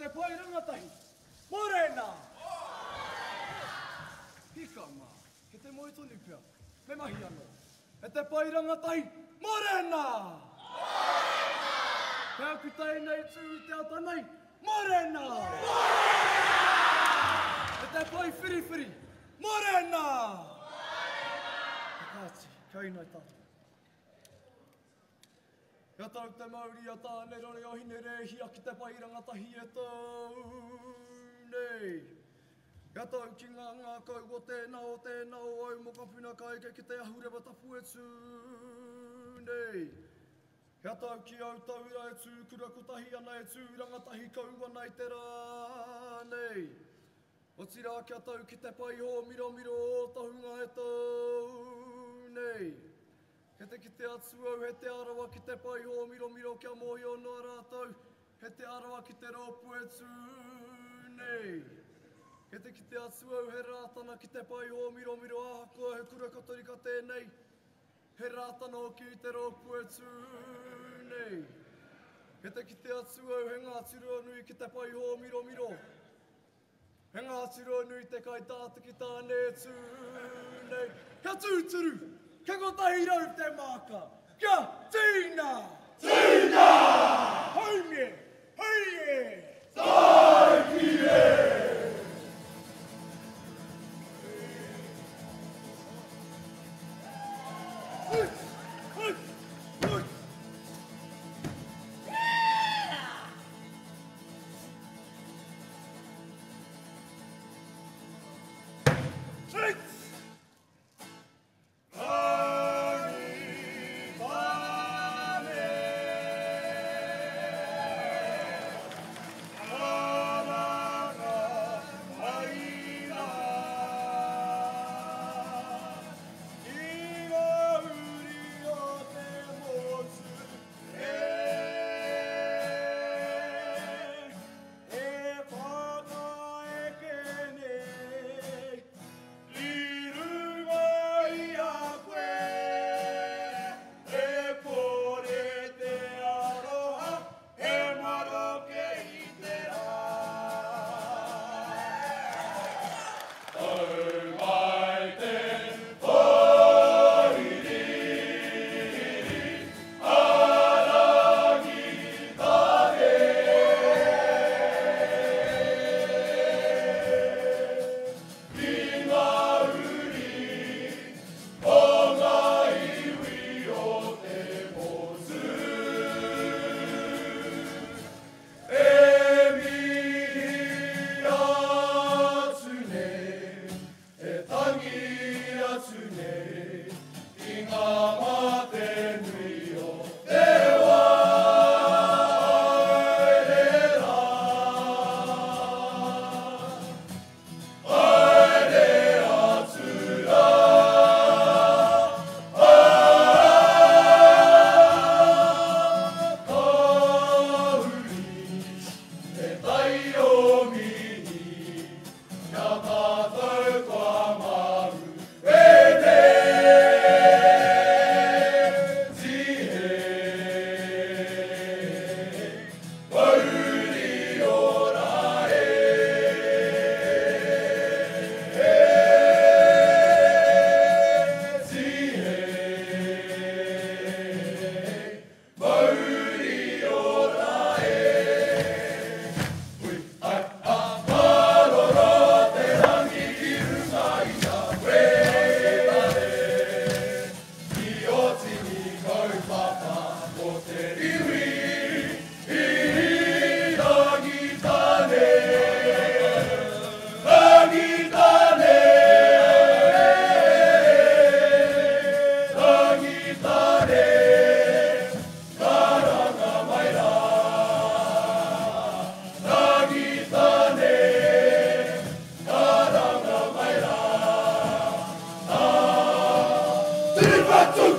te pai rangatahi. Morena! Hika mā, ke te moe tonu pia. Me mahi anō. E te pai rangatahi. Morena! Pea ku tae nei tū i te atanei. Morena! E te pai whiriwhiri. Morena! Kāti, kai nei tātou. Ia tau te mauri a tāne rore o hine rehia ki te pai rangatahi e tau nei. Ia tau ki ngā kau o tēnā o au mo ka puna kai ki te ahurewa tapu e tū nei. Ia tau ki au taura e tū kura kutahi ana e tū rangatahi kau ana i te rā nei. O tira kia tau ki te pai ho miro o tahunga e tau nei. He te ki te atu au, he te arawa ki te pai ho miro kia mohi o noa rātou. He te arawa ki te rōpu e tū nei. He te ki te atu au, he rātana ki te pai ho miro ahako, he kura katori ka tēnei. He rātana o ki te rōpu e tū nei. He te ki te atu au, he ngā tiro nui ki te pai ho miro. He ngā tiro nui te kai tātaki tāne e tū nei. Kia tūturu! Kia kotahi rau te māka! Kia tīna! Tīna! Haumie! Haie! Tākie! Battle!